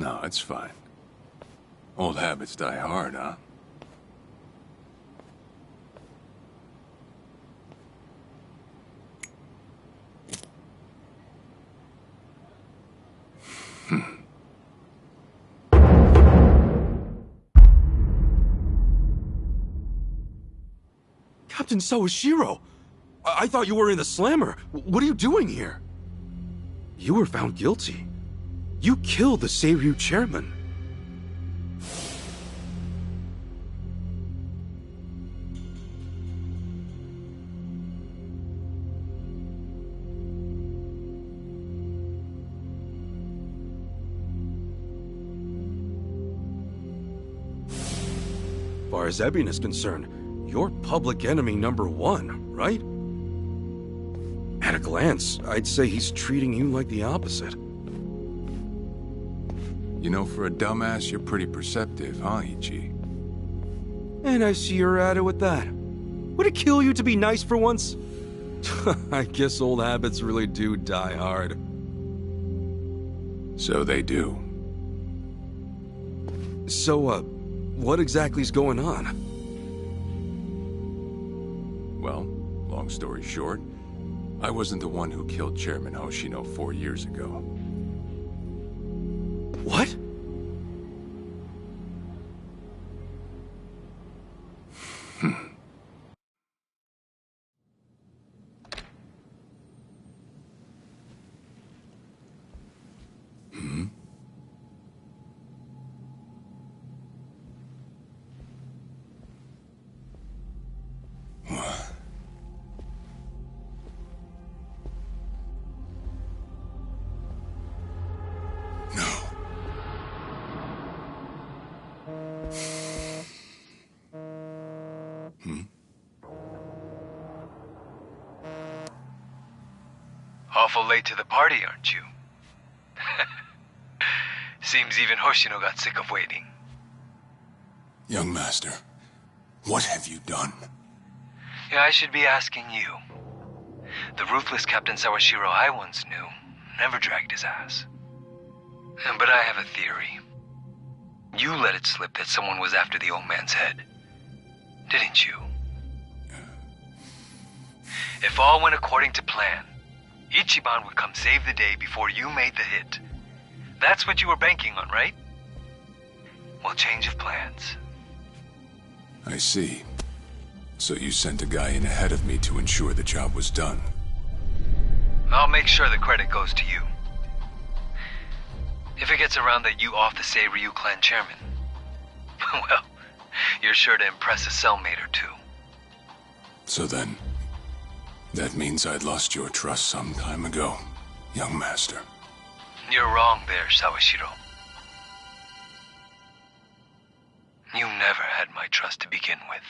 No, it's fine. Old habits die hard, huh? Captain Sawashiro! I thought you were in the slammer. What are you doing here? You were found guilty. You killed the Seiryu chairman. As far as Ebion is concerned, you're public enemy #1, right? At a glance, I'd say he's treating you like the opposite. You know, for a dumbass, you're pretty perceptive, huh, Ichi? And I see you're at it with that. Would it kill you to be nice for once? I guess old habits really do die hard. So they do. So, what exactly's going on? Well, long story short, I wasn't the one who killed Chairman Hoshino 4 years ago. What? Awful late to the party, aren't you? Seems even Hoshino got sick of waiting. Young master, what have you done? Yeah, I should be asking you. The ruthless Captain Sawashiro I once knew never dragged his ass. But I have a theory. You let it slip that someone was after the old man's head, didn't you? If all went according to plan, Ichiban would come save the day before you made the hit. That's what you were banking on, right? Well, change of plans. I see. So you sent a guy in ahead of me to ensure the job was done. I'll make sure the credit goes to you. If it gets around that you off the Seiryu clan chairman, well, you're sure to impress a cellmate or two. So then, that means I'd lost your trust some time ago, young master. You're wrong there, Sawashiro. You never had my trust to begin with.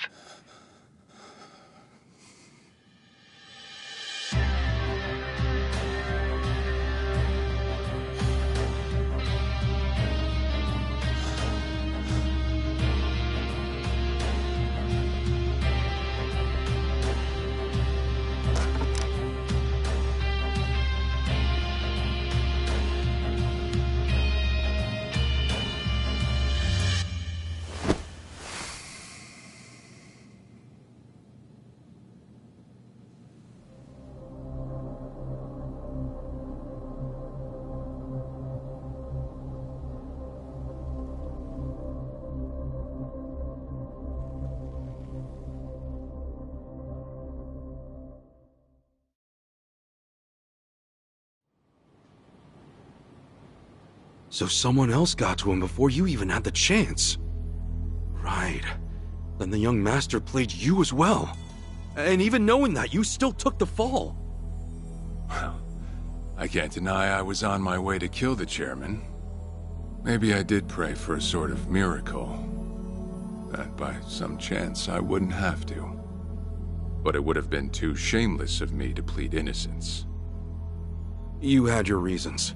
So someone else got to him before you even had the chance. Right. Then the young master played you as well. And even knowing that, you still took the fall. Well, I can't deny I was on my way to kill the chairman. Maybe I did pray for a sort of miracle. That by some chance I wouldn't have to. But it would have been too shameless of me to plead innocence. You had your reasons.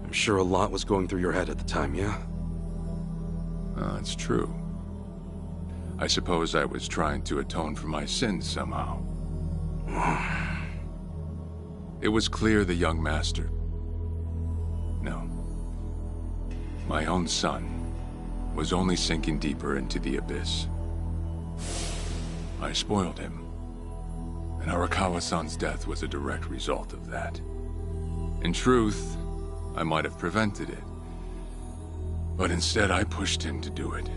I'm sure a lot was going through your head at the time, yeah? It's true. I suppose I was trying to atone for my sins somehow. It was clear the young master... No. My own son was only sinking deeper into the abyss. I spoiled him, and Arakawa-san's death was a direct result of that. In truth, I might have prevented it, but instead I pushed him to do it.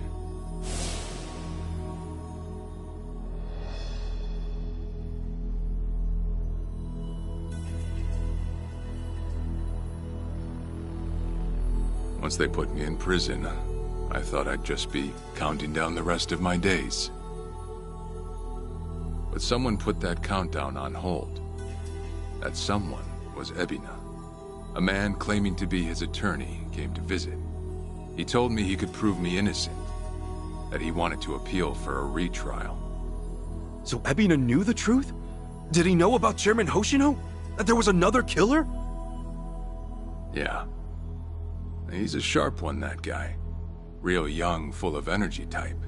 Once they put me in prison, I thought I'd just be counting down the rest of my days. But someone put that countdown on hold. That someone was Ebina. A man claiming to be his attorney came to visit. He told me he could prove me innocent, that he wanted to appeal for a retrial. So Ebina knew the truth? Did he know about Chairman Hoshino? That there was another killer? Yeah. He's a sharp one, that guy. Real young, full of energy type.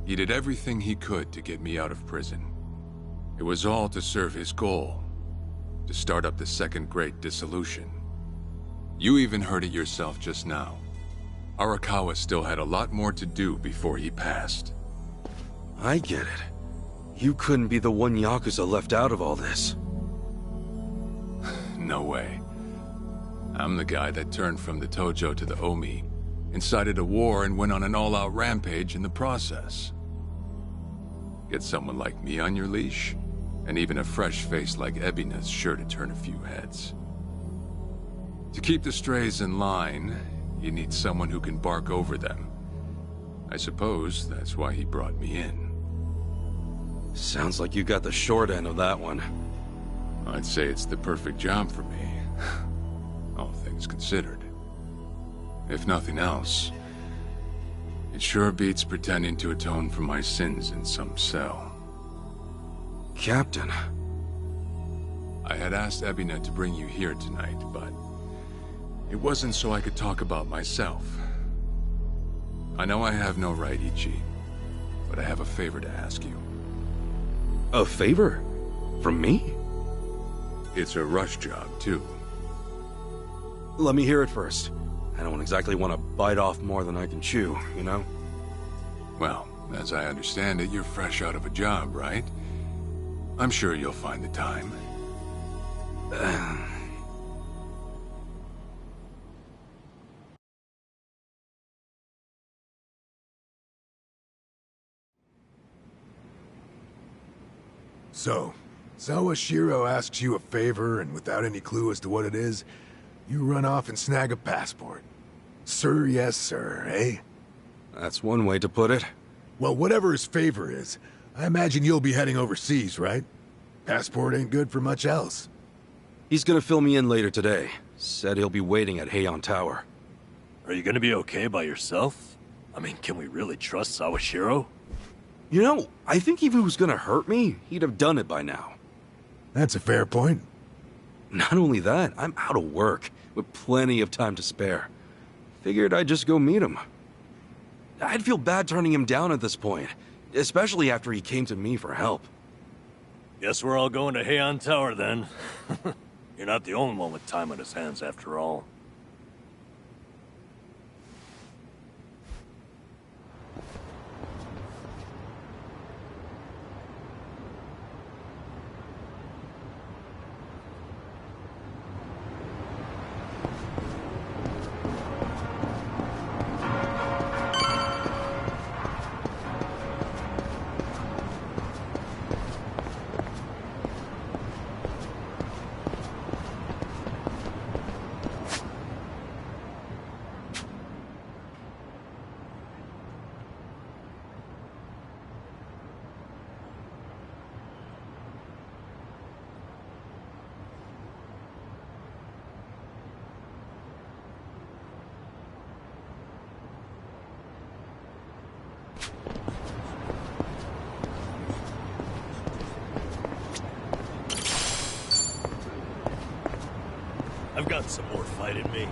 He did everything he could to get me out of prison. It was all to serve his goal, to start up the Second Great Dissolution. You even heard it yourself just now. Arakawa still had a lot more to do before he passed. I get it. You couldn't be the one Yakuza left out of all this. No way. I'm the guy that turned from the Tojo to the Omi, incited a war and went on an all-out rampage in the process. Get someone like me on your leash, and even a fresh face like Ebina's sure to turn a few heads. To keep the strays in line, you need someone who can bark over them. I suppose that's why he brought me in. Sounds like you got the short end of that one. I'd say it's the perfect job for me, all things considered. If nothing else, it sure beats pretending to atone for my sins in some cell. Captain. I had asked Ebina to bring you here tonight, but it wasn't so I could talk about myself. I know I have no right, Ichi, but I have a favor to ask you. A favor? From me? It's a rush job, too. Let me hear it first. I don't exactly want to bite off more than I can chew, you know? Well, as I understand it, you're fresh out of a job, right? I'm sure you'll find the time. So, Sawashiro asks you a favor, and without any clue as to what it is, you run off and snag a passport. Sir, yes, sir, eh? That's one way to put it. Well, whatever his favor is, I imagine you'll be heading overseas, right? Passport ain't good for much else. He's gonna fill me in later today. Said he'll be waiting at Heian Tower. Are you gonna be okay by yourself? I mean, can we really trust Sawashiro? You know, I think if he was gonna hurt me, he'd have done it by now. That's a fair point. Not only that, I'm out of work, with plenty of time to spare. Figured I'd just go meet him. I'd feel bad turning him down at this point, especially after he came to me for help. Guess we're all going to Heian Tower then. You're not the only one with time on his hands after all. I've got some more fight in me.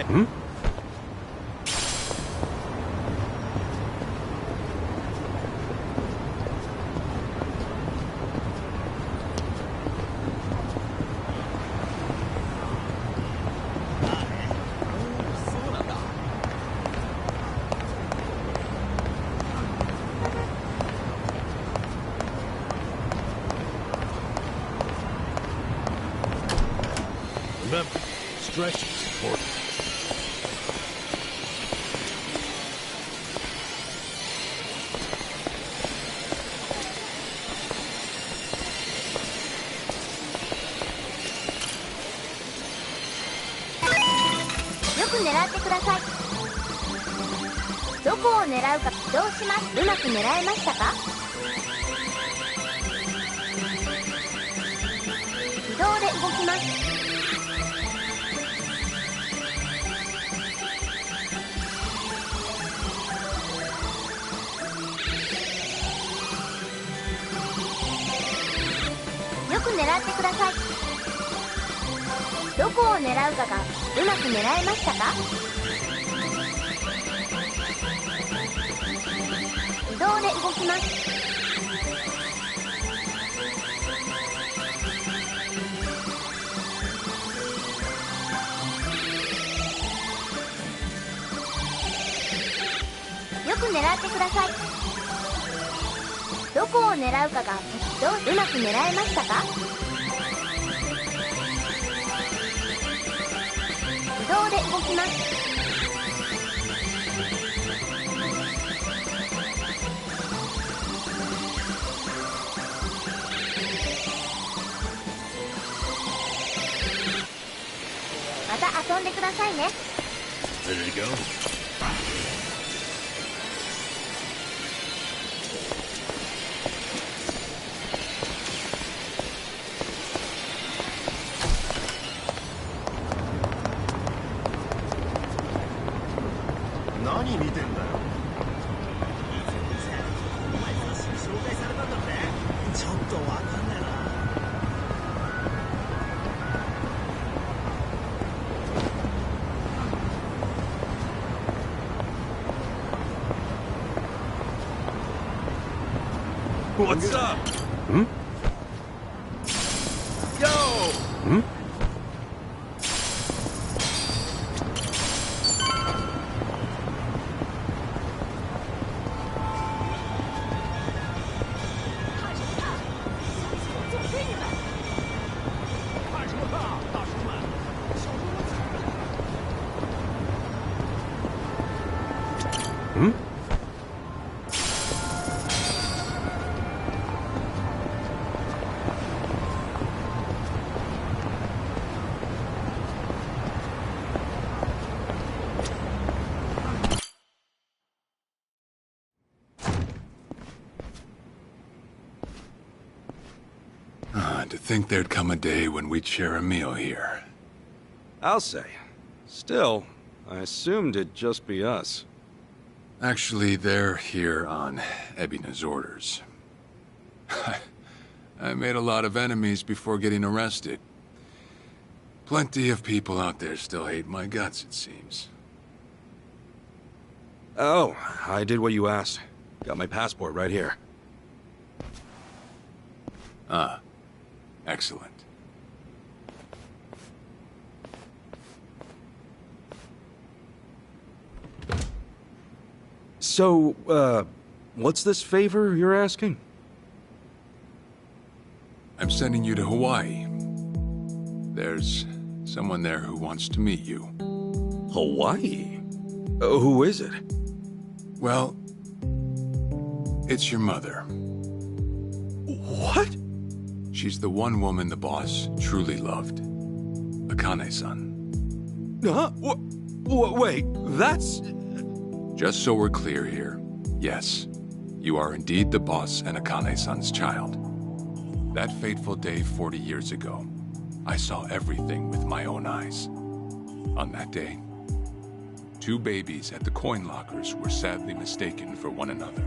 day. Hmm? Remember, stretching is important. よく狙ってください。どこを狙うかどうします。うまく狙えましたか。移動で動きます。よく狙ってください。どこを狙うかがうまく狙えましたか。移動で動きます。よく狙ってください。どこを狙うかがうまく狙えましたか。移動で動きます。また遊んでくださいね。 Ready to go? What's up? Hmm? Yo! Hmm? Hmm? To think there'd come a day when we'd share a meal here. I'll say. Still, I assumed it'd just be us. Actually, they're here on Ebina's orders. I made a lot of enemies before getting arrested. Plenty of people out there still hate my guts, it seems. Oh, I did what you asked. Got my passport right here. Ah. Excellent. So, what's this favor you're asking? I'm sending you to Hawaii. There's someone there who wants to meet you. Hawaii? Who is it? Well, it's your mother. What? She's the one woman the boss truly loved. Akane-san. Huh? Wait, that's... Just so we're clear here, yes, you are indeed the boss and Akane-san's child. That fateful day 40 years ago, I saw everything with my own eyes. On that day, 2 babies at the coin lockers were sadly mistaken for one another.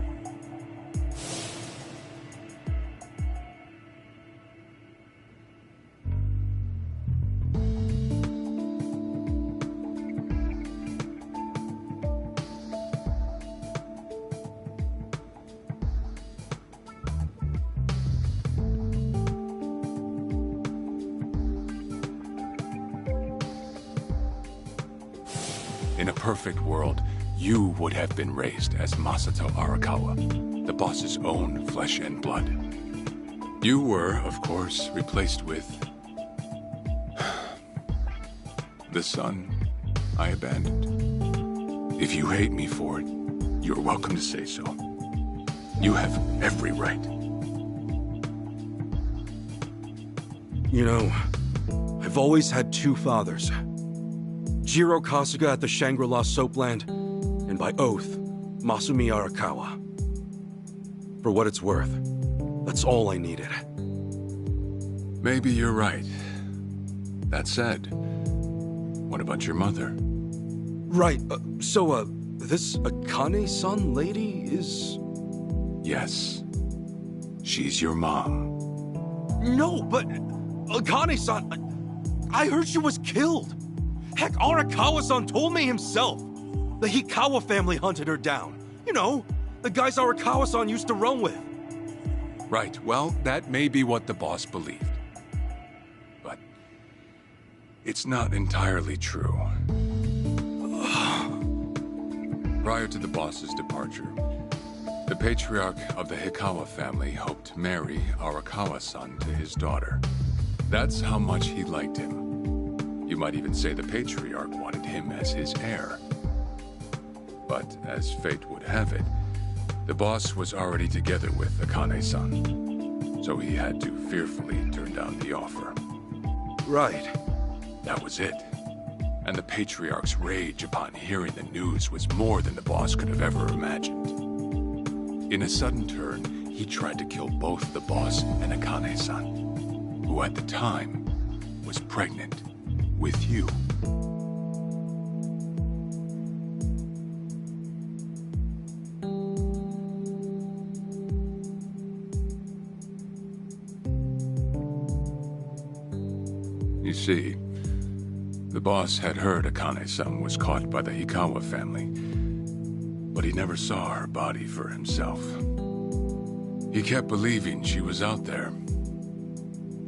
In a perfect world, you would have been raised as Masato Arakawa, the boss's own flesh and blood. You were, of course, replaced with... the son I abandoned. If you hate me for it, you're welcome to say so. You have every right. You know, I've always had two fathers. Jiro Kasuga at the Shangri-La Soapland, and by oath, Masumi Arakawa. For what it's worth, that's all I needed. Maybe you're right. That said, what about your mother? Right, this Akane-san lady is... Yes. She's your mom. No, but... Akane-san... I heard she was killed! Heck, Arakawa-san told me himself! The Hikawa family hunted her down. You know, the guys Arakawa-san used to roam with. Right, well, that may be what the boss believed. But... it's not entirely true. Prior to the boss's departure, the patriarch of the Hikawa family hoped to marry Arakawa-san to his daughter. That's how much he liked him. You might even say the patriarch wanted him as his heir. But as fate would have it, the boss was already together with Akane-san, so he had to fearfully turn down the offer. Right. That was it. And the patriarch's rage upon hearing the news was more than the boss could have ever imagined. In a sudden turn, he tried to kill both the boss and Akane-san, who at the time was pregnant with you. You see, the boss had heard Akane-san was caught by the Hikawa family, but he never saw her body for himself. He kept believing she was out there,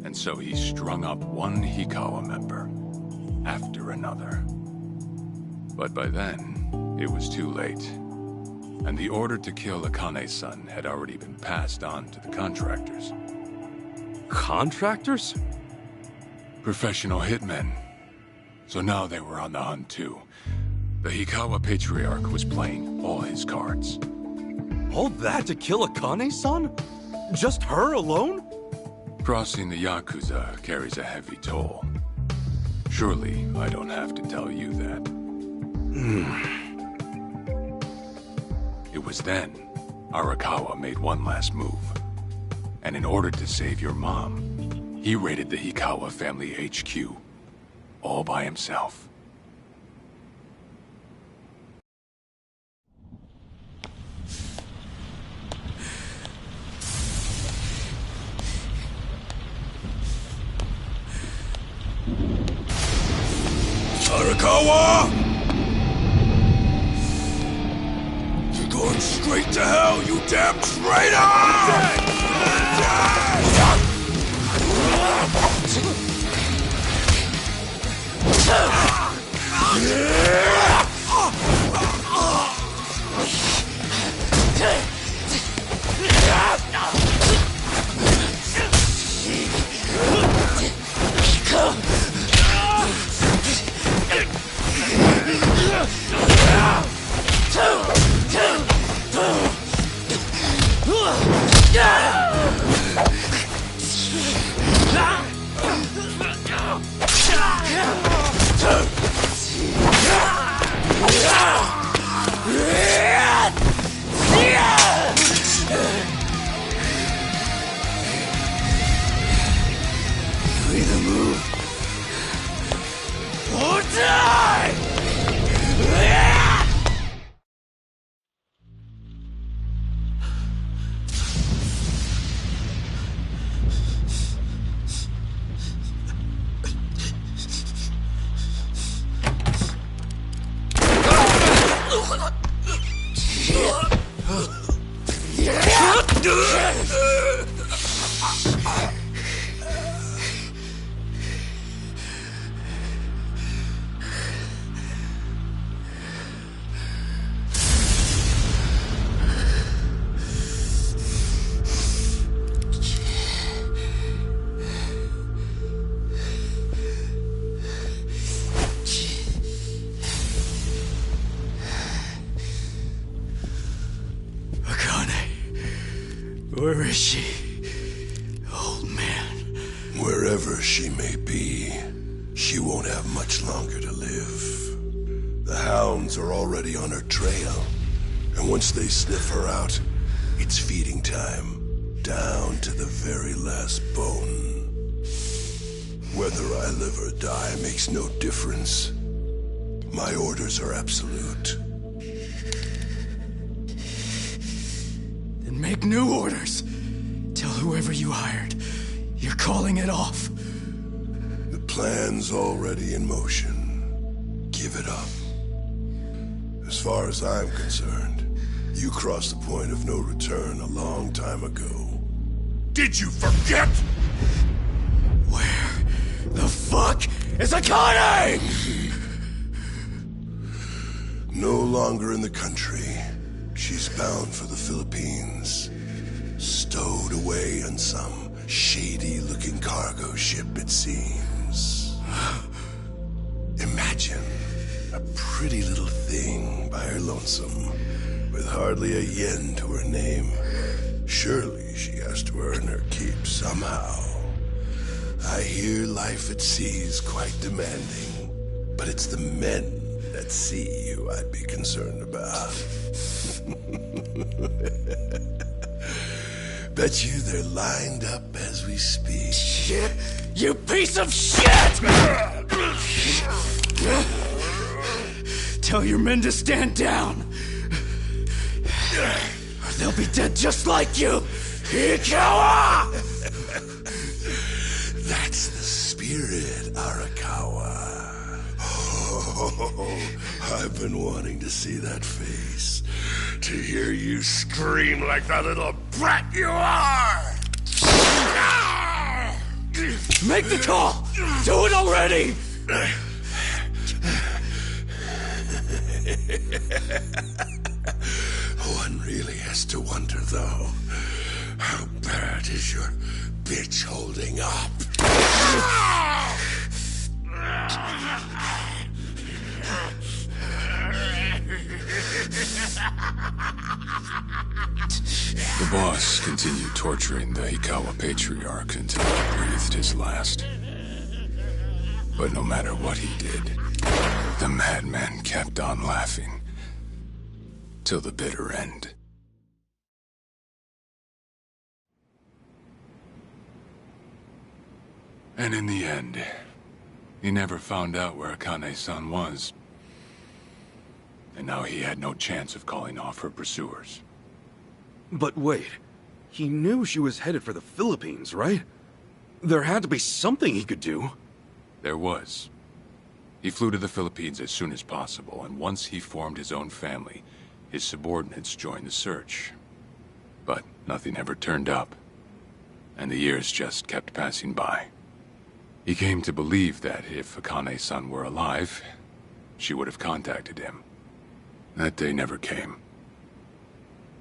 and so he strung up one Hikawa member after another. But by then, it was too late, and the order to kill Akane-san had already been passed on to the contractors. Contractors? Professional hitmen. So now they were on the hunt too. The Hikawa Patriarch was playing all his cards. All that to kill Akane-san? Just her alone? Crossing the Yakuza carries a heavy toll. Surely I don't have to tell you that. It was then Arakawa made one last move. And in order to save your mom, he raided the Hikawa family HQ. All by himself. Arakawa! You're going straight to hell, you damn traitor! Yeah! is she? Old man. Wherever she may be, she won't have much longer to live. The hounds are already on her trail, and once they sniff her out, it's feeding time, down to the very last bone. Whether I live or die makes no difference. My orders are absolute. Then make new orders. Tell whoever you hired, you're calling it off. The plan's already in motion. Give it up. As far as I'm concerned, you crossed the point of no return a long time ago. Did you forget? Where the fuck is Akane? No longer in the country. She's bound for the Philippines. Stowed away on some shady-looking cargo ship, it seems. Imagine a pretty little thing by her lonesome, with hardly a yen to her name. Surely she has to earn her keep somehow. I hear life at sea is quite demanding, but it's the men at sea who I'd be concerned about. Bet you they're lined up as we speak. Shit! You piece of shit! Tell your men to stand down. Or they'll be dead just like you. Ikawa! That's the spirit, Arakawa. Oh, I've been wanting to see that face. To hear you scream like the little brat you are! Make the call! Do it already! One really has to wonder, though, how bad is your bitch holding up? The boss continued torturing the Hikawa patriarch until he breathed his last. But no matter what he did, the madman kept on laughing. Till the bitter end. And in the end, he never found out where Akane-san was. And now he had no chance of calling off her pursuers. But wait, he knew she was headed for the Philippines, right? There had to be something he could do. There was. He flew to the Philippines as soon as possible, and once he formed his own family, his subordinates joined the search. But nothing ever turned up, and the years just kept passing by. He came to believe that if Akane-san were alive, she would have contacted him. That day never came.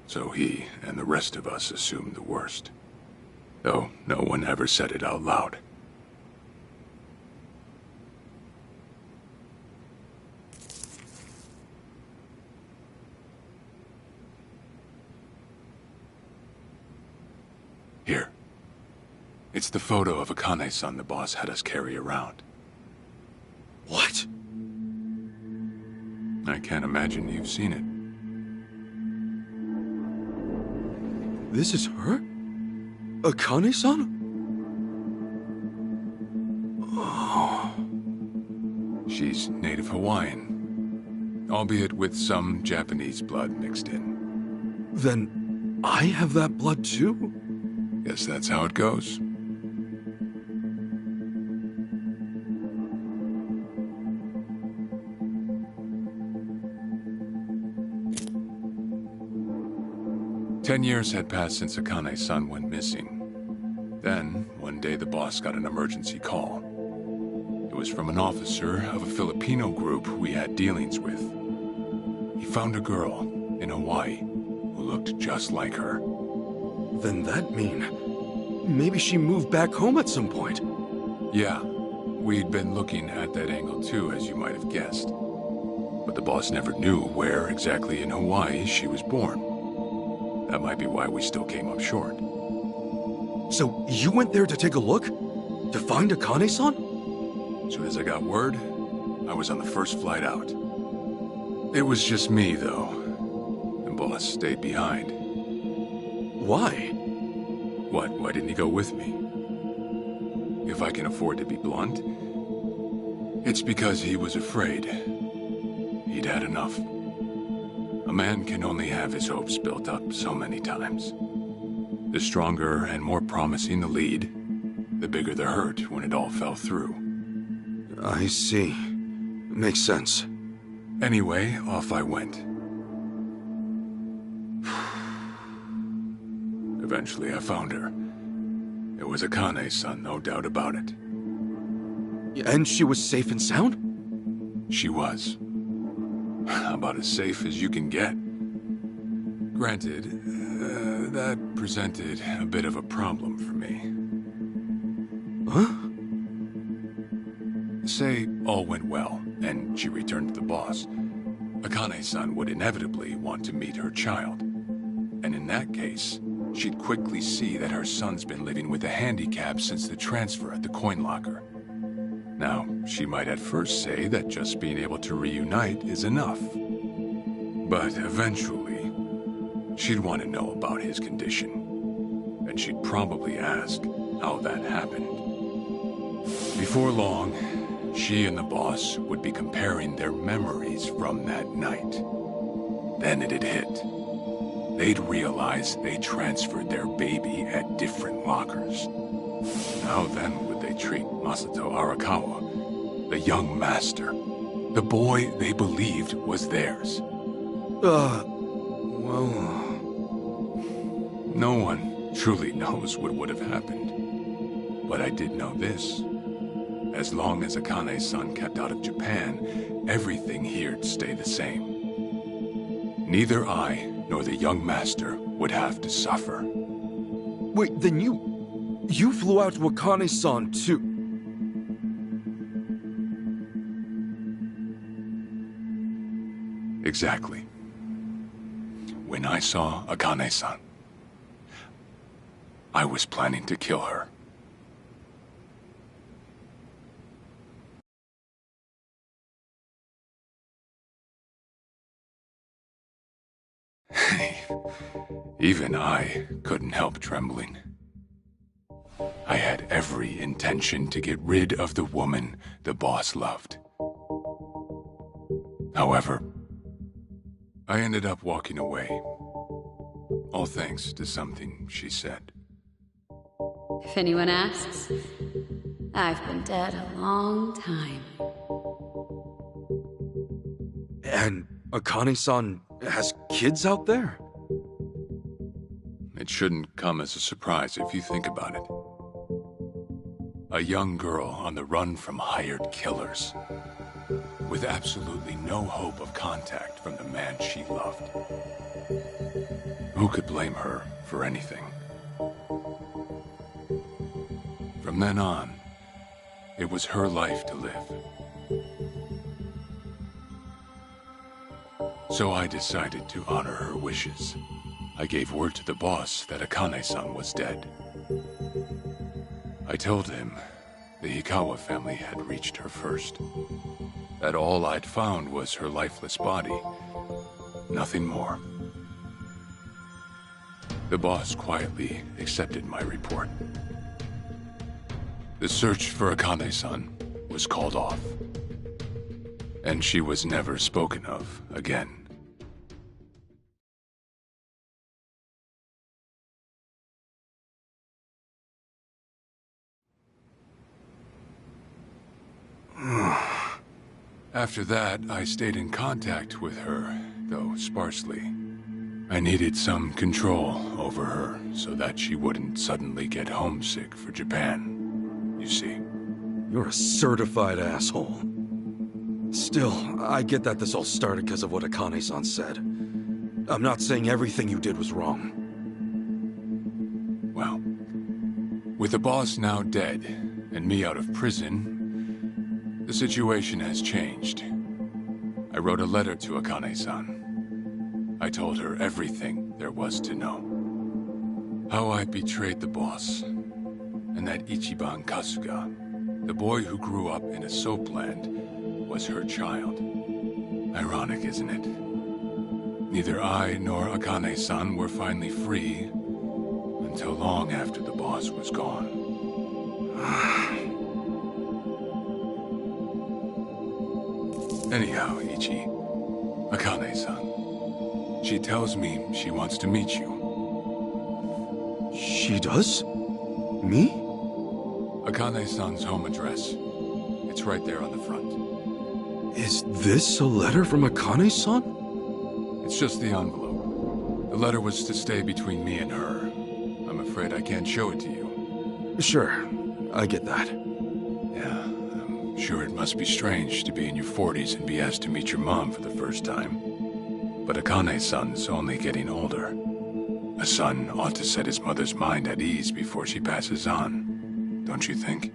So he and the rest of us assumed the worst. Though no one ever said it out loud. Here. It's the photo of Akane-san the boss had us carry around. What? I can't imagine you've seen it. This is her? Akane-san? Oh. She's native Hawaiian, albeit with some Japanese blood mixed in. Then I have that blood too? Guess that's how it goes. Ten years had passed since Akane-san went missing. Then, one day the boss got an emergency call. It was from an officer of a Filipino group we had dealings with. He found a girl in Hawaii who looked just like her. Then that mean maybe she moved back home at some point. Yeah, we'd been looking at that angle too, as you might have guessed. But the boss never knew where exactly in Hawaii she was born. That might be why we still came up short. So you went there to take a look? To find Akane-san? As soon as I got word, I was on the first flight out. It was just me, though. The boss stayed behind. Why? What? Why didn't he go with me? If I can afford to be blunt, it's because he was afraid. He'd had enough. A man can only have his hopes built up so many times. The stronger and more promising the lead, the bigger the hurt when it all fell through. I see. Makes sense. Anyway, off I went. Eventually, I found her. It was Akane-san, no doubt about it. And she was safe and sound? She was. About as safe as you can get. Granted, that presented a bit of a problem for me. Huh? Say all went well, and she returned to the boss. Akane-san would inevitably want to meet her child. And in that case, she'd quickly see that her son's been living with a handicap since the transfer at the coin locker. Now, she might at first say that just being able to reunite is enough. But eventually, she'd want to know about his condition. And she'd probably ask how that happened. Before long, she and the boss would be comparing their memories from that night. Then it'd hit. They'd realize they transferred their baby at different lockers. How then would they treat Masato Arakawa, the young master, the boy they believed was theirs? Well... No one truly knows what would have happened. But I did know this. As long as Akane-san kept out of Japan, everything here'd stay the same. Neither I nor the young master would have to suffer. Wait, then you flew out to Akane-san too? Exactly. When I saw Akane-san, I was planning to kill her. Even I couldn't help trembling. I had every intention to get rid of the woman the boss loved. However, I ended up walking away, all thanks to something she said. If anyone asks, I've been dead a long time. And Akane-san has kids out there? It shouldn't come as a surprise if you think about it. A young girl on the run from hired killers, with absolutely no hope of contact from the man she loved. Who could blame her for anything? From then on, it was her life to live. So I decided to honor her wishes. I gave word to the boss that Akane-san was dead. I told him the Hikawa family had reached her first. That all I'd found was her lifeless body. Nothing more. The boss quietly accepted my report. The search for Akane-san was called off. And she was never spoken of again. After that, I stayed in contact with her, though sparsely. I needed some control over her so that she wouldn't suddenly get homesick for Japan, you see. You're a certified asshole. Still, I get that this all started because of what Akane-san said. I'm not saying everything you did was wrong. Well, with the boss now dead and me out of prison, the situation has changed. I wrote a letter to Akane-san. I told her everything there was to know. How I betrayed the boss, that Ichiban Kasuga, the boy who grew up in a soapland, was her child. Ironic, isn't it? Neither I nor Akane-san were finally free until long after the boss was gone. Anyhow, Ichi, Akane-san, she tells me she wants to meet you. She does? Me? Akane-san's home address. It's right there on the front. Is this a letter from Akane-san? It's just the envelope. The letter was to stay between me and her. I'm afraid I can't show it to you. Sure, I get that. Yeah, I'm sure it must be strange to be in your 40s and be asked to meet your mom for the first time. But Akane-san's only getting older. A son ought to set his mother's mind at ease before she passes on, don't you think?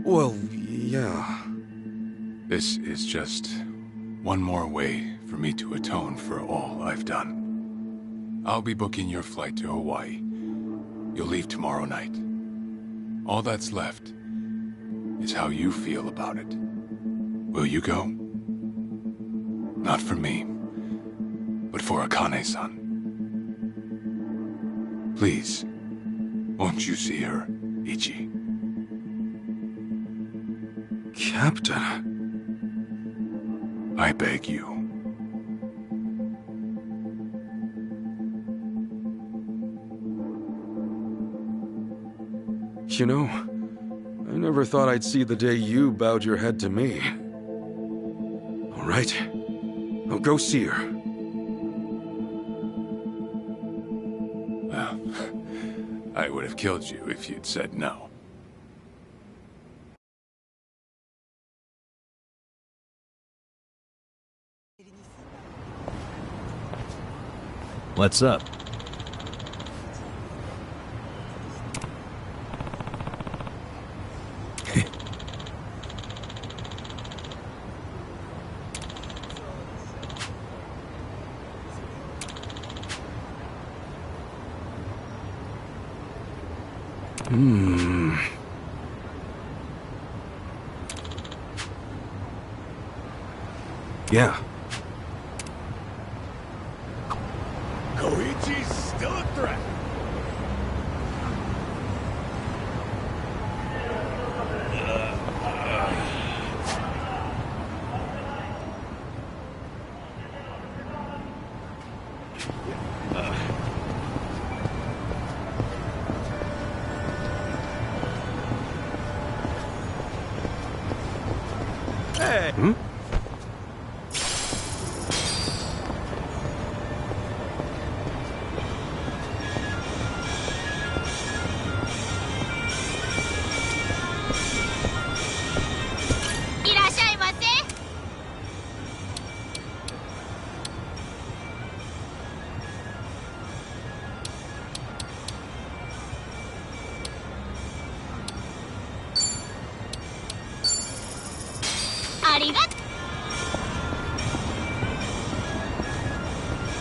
Well, yeah. This is just one more way for me to atone for all I've done. I'll be booking your flight to Hawaii. You'll leave tomorrow night. All that's left is how you feel about it. Will you go? Not for me, but for Akane-san. Please, won't you see her, Ichi? Captain. I beg you. You know, I never thought I'd see the day you bowed your head to me. All right, I'll go see her. Well, I would have killed you if you'd said no. What's up? Yeah. Koichi's still a threat. Hey! Hmm?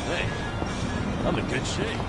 Hey, I'm in good shape.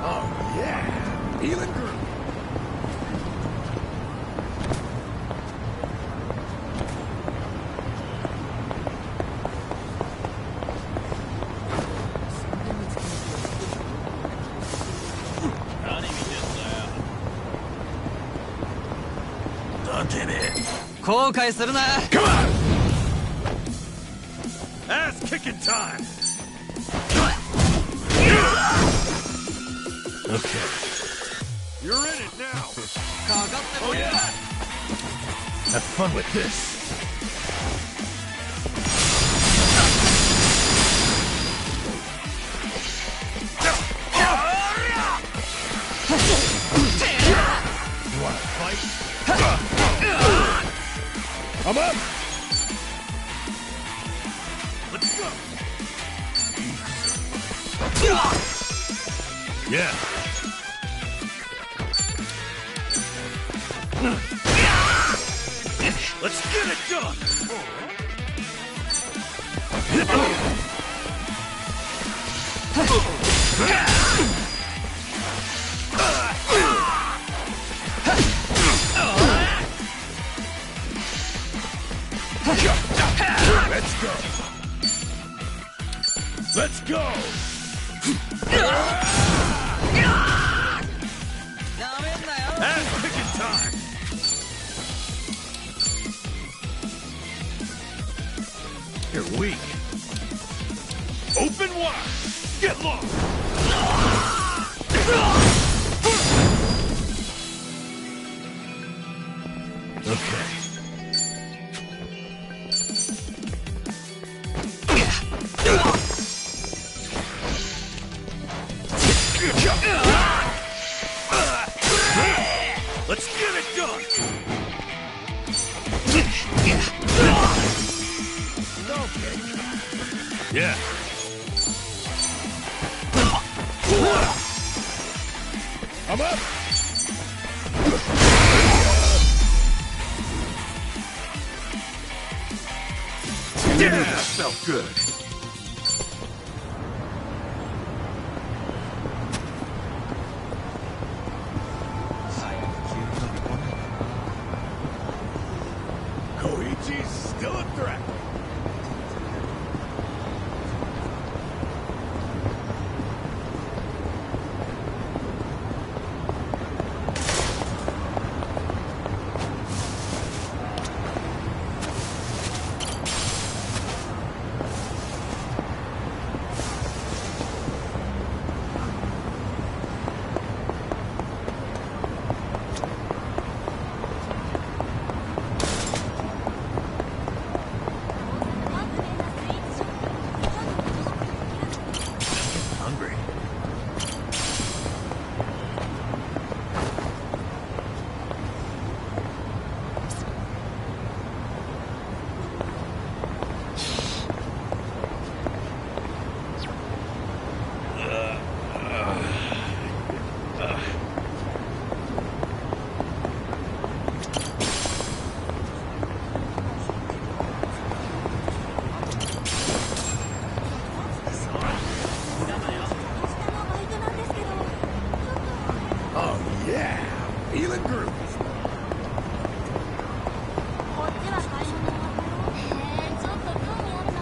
Oh yeah, healing groove. Come on! Ass kicking time! Okay. You're in it now! Oh yeah! Have fun with this. You wanna fight? I'm up! Let's go! Yeah. Let's get it done! Let's go! Let's go! Ass picking time! You're weak. Open wide! Get lost! Okay. Let's get it done! Yeah. I'm up! Yeah! That felt good. Koichi's still a threat. Hungry. Oh yeah! Feeling groovy. こっちは会社の終わったよ。ちょっと興味あるな。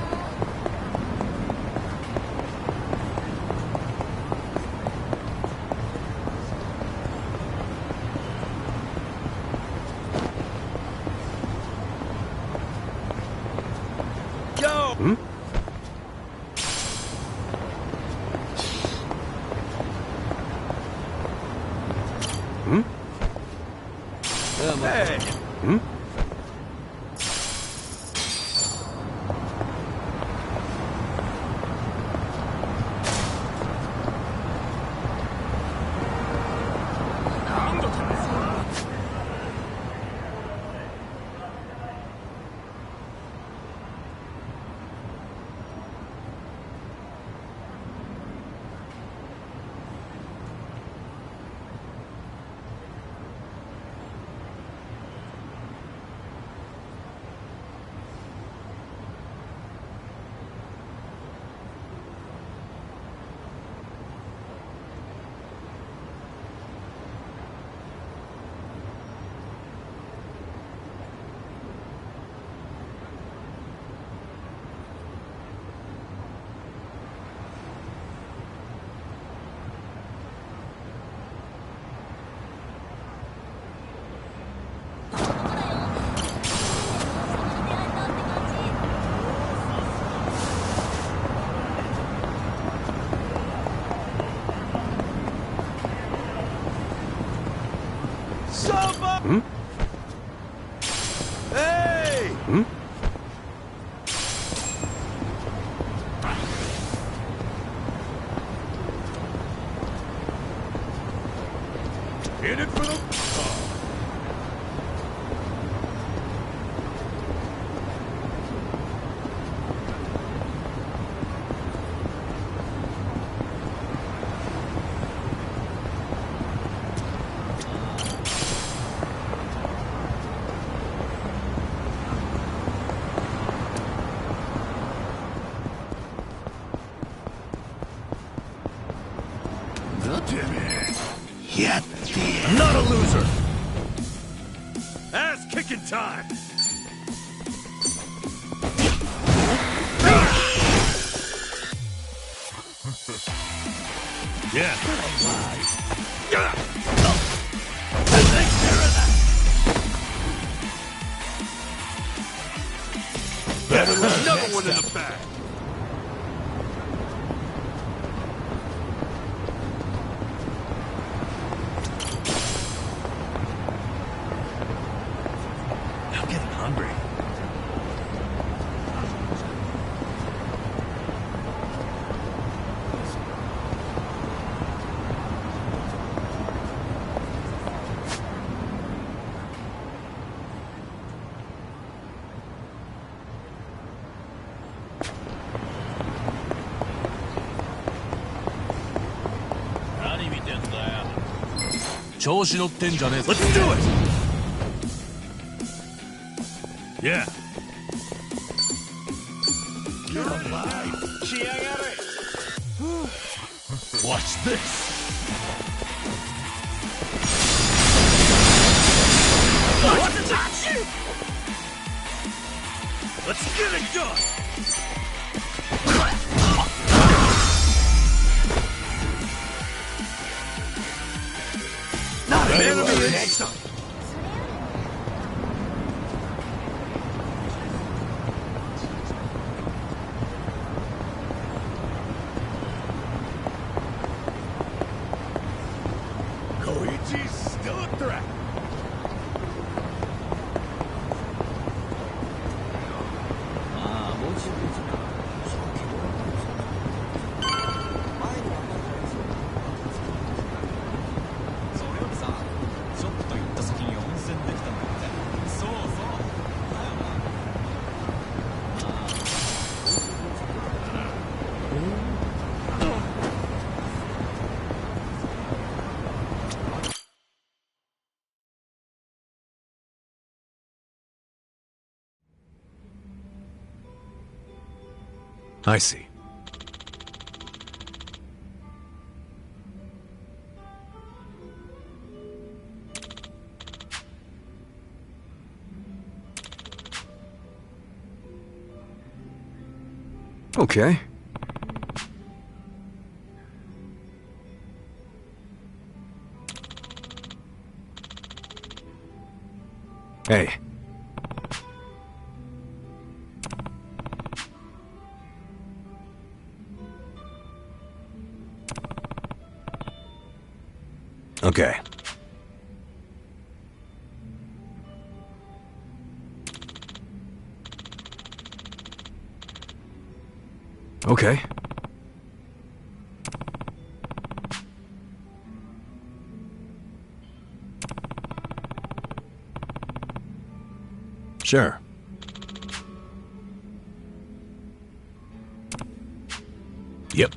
Hmm? Hmm? Hey! Hmm? Hmm? Hey! Hmm? In it for the... I'm not a loser! Ass-kicking time! Yeah. Take care of that! Better another one in the back! I'm getting hungry. Let's do it! Yeah. You're alive. Watch this. Let's get it done. Not an enemy in sight. Koichi's still a threat. I see. Okay. Hey. Okay. Okay. Sure. Yep.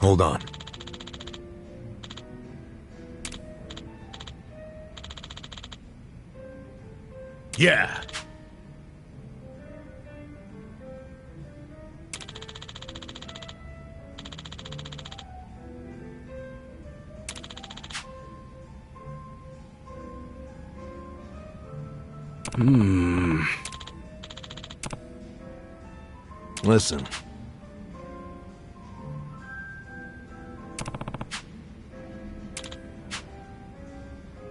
Hold on. Yeah. Listen.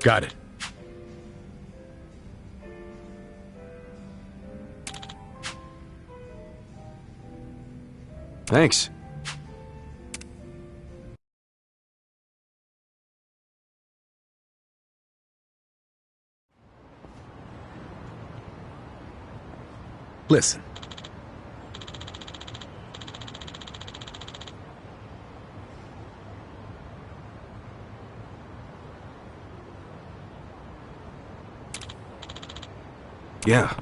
Got it. Thanks. Listen. Yeah.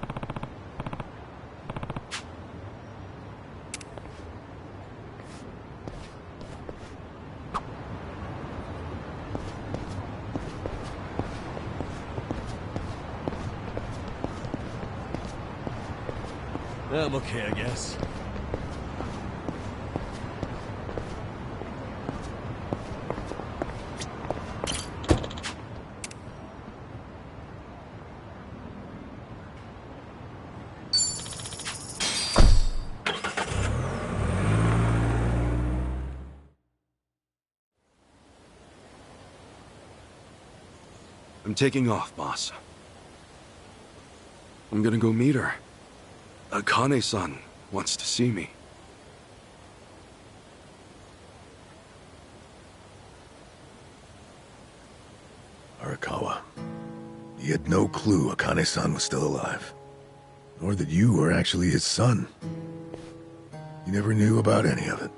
I'm okay, I guess. I'm taking off, boss. I'm gonna go meet her. Akane-san wants to see me. Arakawa, he had no clue Akane-san was still alive. Nor that you were actually his son. He never knew about any of it.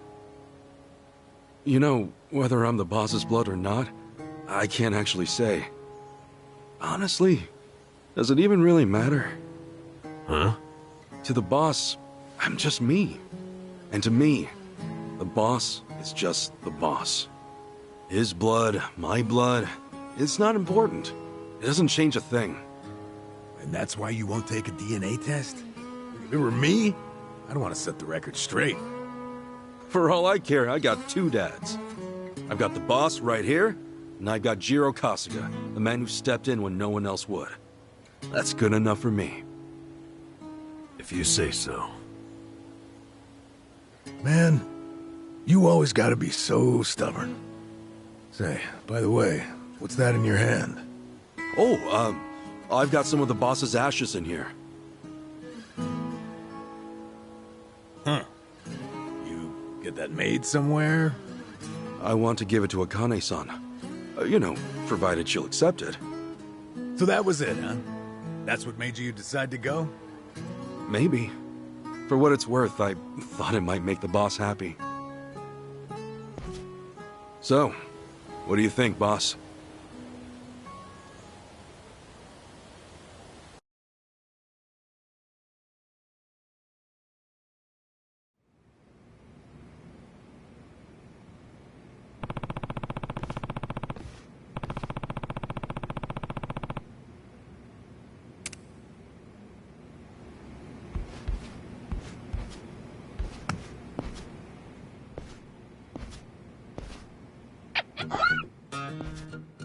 You know, whether I'm the boss's blood or not, I can't actually say. Honestly, does it even really matter? Huh? To the boss, I'm just me. And to me, the boss is just the boss. His blood, my blood, it's not important. It doesn't change a thing. And that's why you won't take a DNA test? If it were me, I'd want to set the record straight. For all I care, I got two dads. I've got the boss right here, and I've got Jiro Kasuga, the man who stepped in when no one else would. That's good enough for me. If you say so. Man, you always gotta be so stubborn. Say, by the way, what's that in your hand? Oh, I've got some of the boss's ashes in here. Huh. You get that made somewhere? I want to give it to Akane-san. You know, provided she'll accept it. So that was it, huh? That's what made you decide to go? Maybe. For what it's worth, I thought it might make the boss happy. So, what do you think, boss?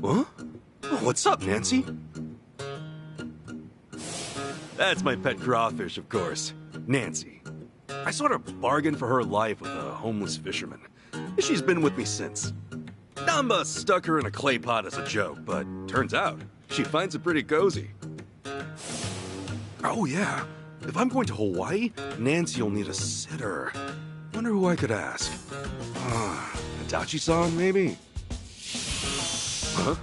Huh? Oh, what's up, Nancy? That's my pet crawfish, of course. Nancy. I sort of bargained for her life with a homeless fisherman. She's been with me since. Namba stuck her in a clay pot as a joke, but turns out she finds it pretty cozy. Oh yeah, if I'm going to Hawaii, Nancy will need a sitter. Wonder who I could ask. Itachi-san, maybe? Huh?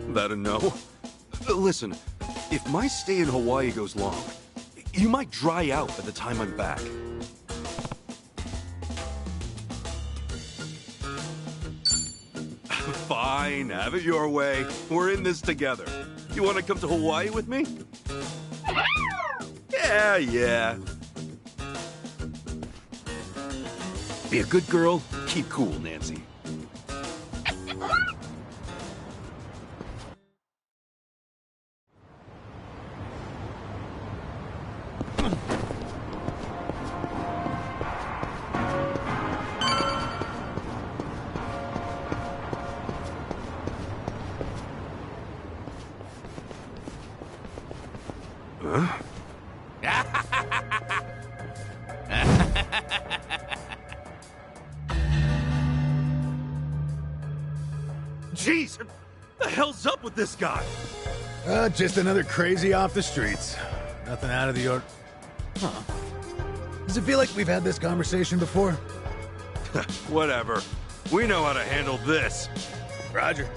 That a no? Listen, if my stay in Hawaii goes long, you might dry out by the time I'm back. Fine, have it your way. We're in this together. You want to come to Hawaii with me? Yeah. Be a good girl, keep cool, Nancy. Huh? Jeez, what the hell's up with this guy? Just another crazy off the streets. Nothing out of the order. Huh. Does it feel like we've had this conversation before? Whatever. We know how to handle this. Roger.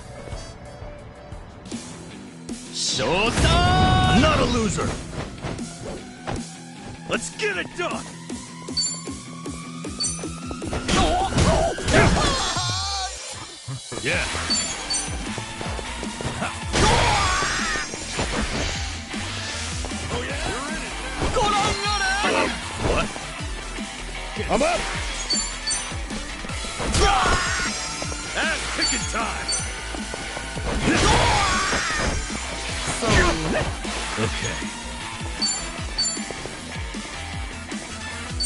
Showtime! Not a loser! Let's get it done! Yeah. Oh yeah? You're in it. What? I'm up! Ass kicking time! Okay.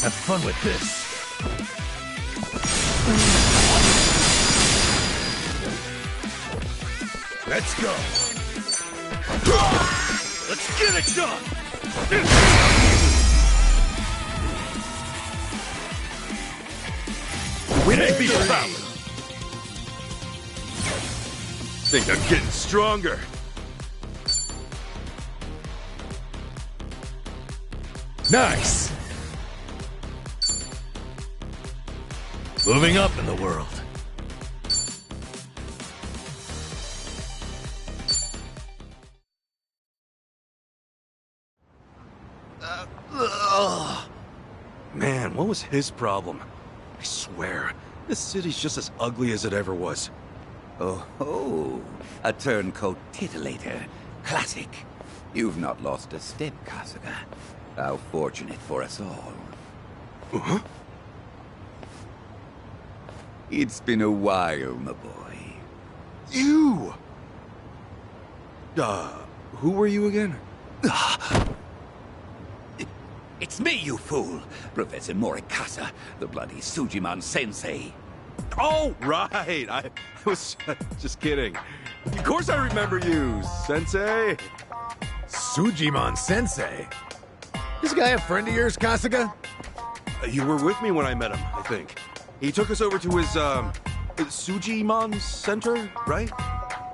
Have fun with this. Let's go. Let's get it done. We may be proud. Think I'm getting stronger. Nice! Moving up in the world. Man, what was his problem? I swear, this city's just as ugly as it ever was. Oh, a turncoat titillator. Classic. You've not lost a step, Kasuga. How fortunate for us all. Huh? It's been a while, my boy. You! Who were you again? It's me, you fool! Professor Morikasa, the bloody Sujimon sensei. Oh, right! I was just kidding. Of course I remember you, Sensei! Sujimon Sensei? This guy a friend of yours, Kasuga? You were with me when I met him, I think. He took us over to his, Sujimon Center, right?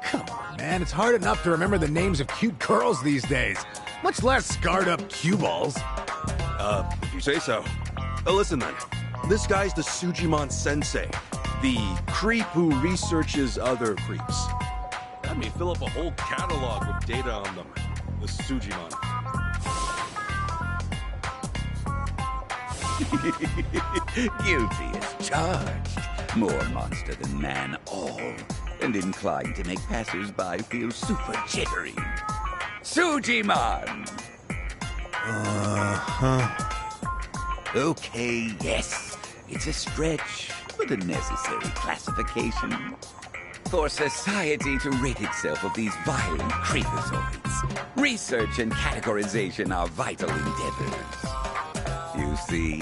Come on, man. It's hard enough to remember the names of cute girls these days. Much less scarred-up cue balls. If you say so. Listen then. This guy's the Sujimon Sensei. The creep who researches other creeps. Had me fill up a whole catalog with data on them. The Sujimon. Guilty as charged. More monster than man all. And inclined to make passers-by feel super jittery. Sujimon! Okay, yes. It's a stretch, but a necessary classification. For society to rid itself of these violent creepazoids, research and categorization are vital endeavors. You see,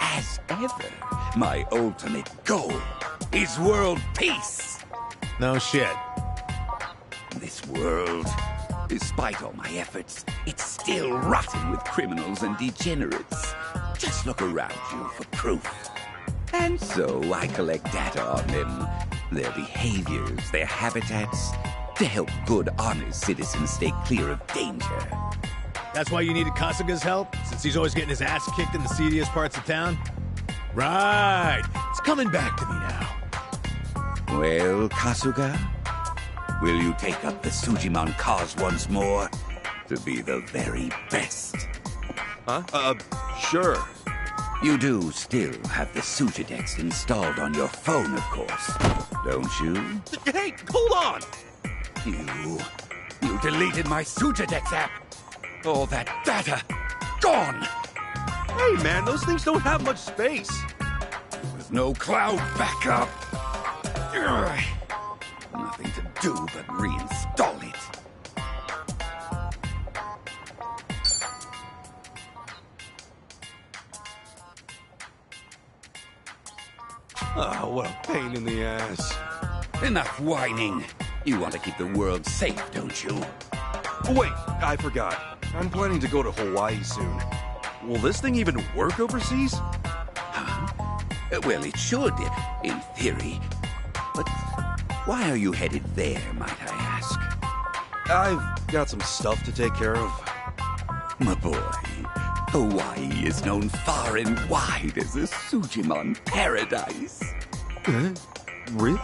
as ever, my ultimate goal is world peace. No shit. This world, despite all my efforts, it's still rotten with criminals and degenerates. Just look around you for proof. And so I collect data on them, their behaviors, their habitats, to help good, honest citizens stay clear of danger. That's why you needed Kasuga's help? Since he's always getting his ass kicked in the seediest parts of town? Right. It's coming back to me now. Well, Kasuga, will you take up the Sujimon cause once more to be the very best? Huh? Sure. You do still have the Sujidex installed on your phone, of course, don't you? Hey, hold on! You deleted my Sujidex app. All that data, gone! Hey man, those things don't have much space. With no cloud backup. Ugh. Nothing to do but reinstall it. Oh, what a pain in the ass. Enough whining. You want to keep the world safe, don't you? Wait, I forgot. I'm planning to go to Hawaii soon. Will this thing even work overseas? Huh? Well, it should, in theory. But why are you headed there, might I ask? I've got some stuff to take care of. My boy, Hawaii is known far and wide as a Sujimon paradise. Really?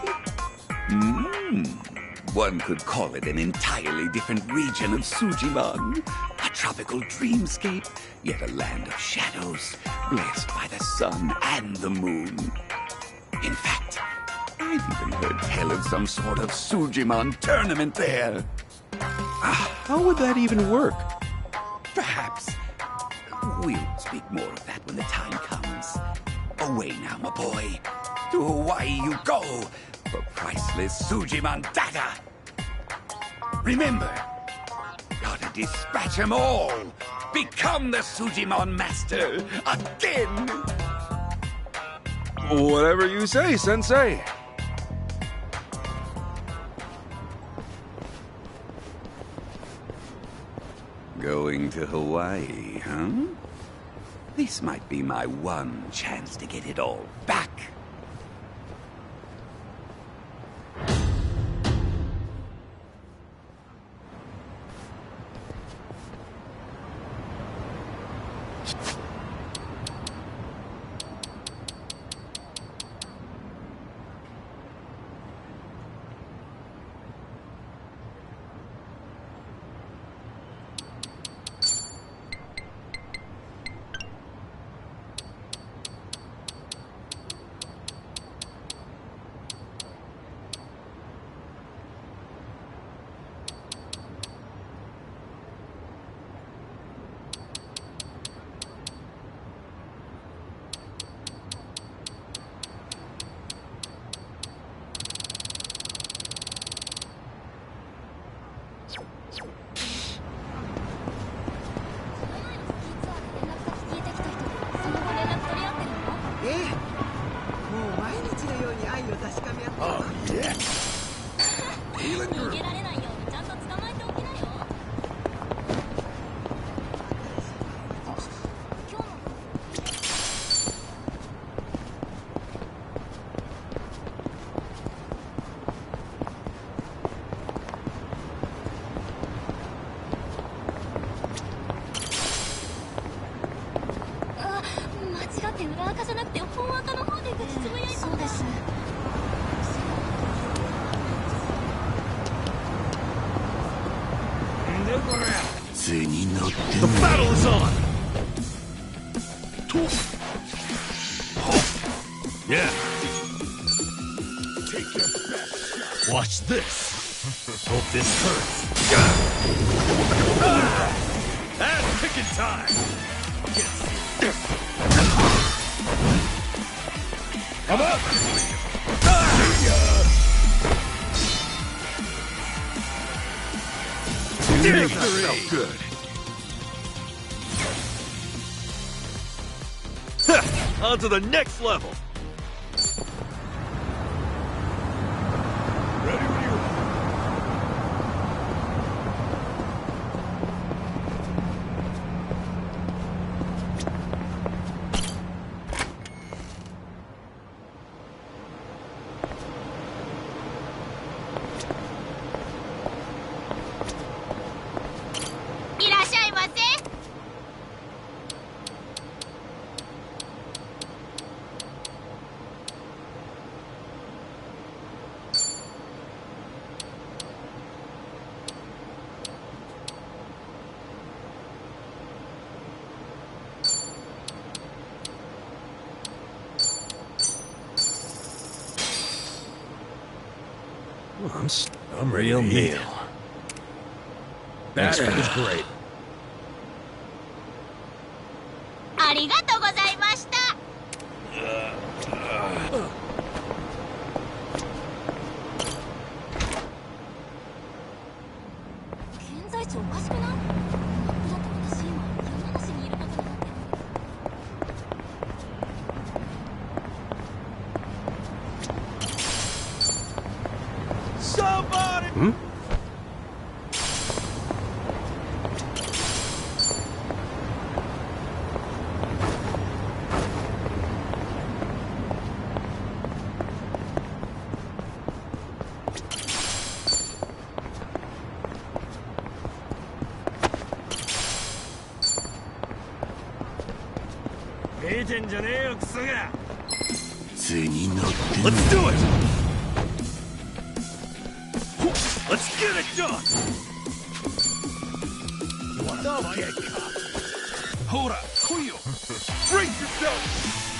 One could call it an entirely different region of Sujimon. A tropical dreamscape, yet a land of shadows, blessed by the sun and the moon. In fact, I've even heard tell of some sort of Sujimon tournament there. How would that even work? Perhaps. We'll speak more of that when the time comes. Away now, my boy. To Hawaii you go for priceless Sujimon data. Remember, gotta dispatch 'em all. Become the Sujimon master again. Whatever you say, Sensei. Going to Hawaii, huh? This might be my one chance to get it all back. The battle is on! Yeah. Take your best. Watch this. Hope this hurts. Ass kicking time! I'm up! That felt good. On to the next level! Ready when you are. I'm ready to meal. That is great. ありがとうございました。現在地おかしくない？だって私今山梨にいることになってる。Somebody! Let's do it! Let's get it done! Don't get caught. Hold up, Kuyo! Brace yourself!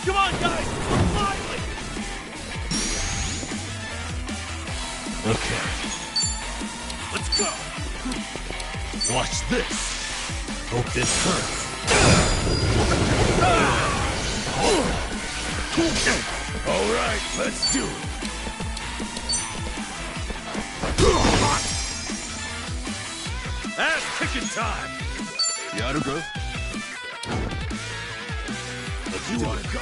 Come on, guys! We're finally! Okay. Let's go! Watch this! Hope this hurts. All right, let's do it. Ass kicking time. Yarugo. Let's you wanna go?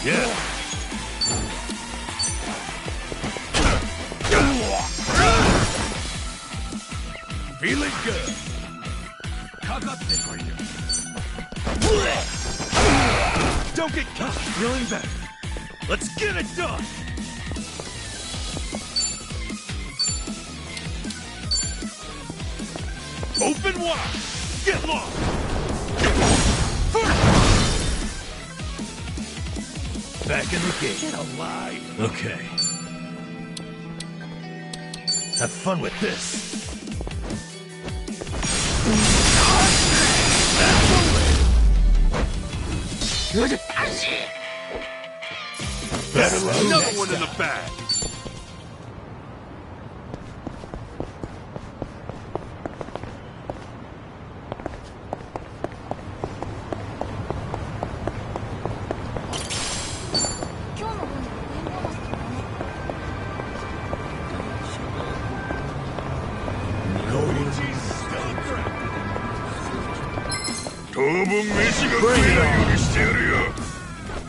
Yeah. Feeling good. Don't get caught. Feeling better. Let's get it done. Open wide. Get lost. Back in the game. Get alive. Okay. Have fun with this. Better luck. Another one in the bag.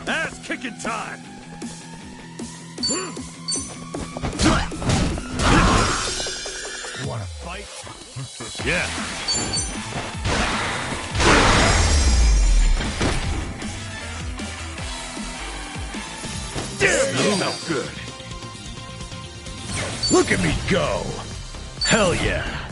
Ass kicking time. You wanna fight? Yeah. Damn, you smell good. Look at me go. Hell yeah.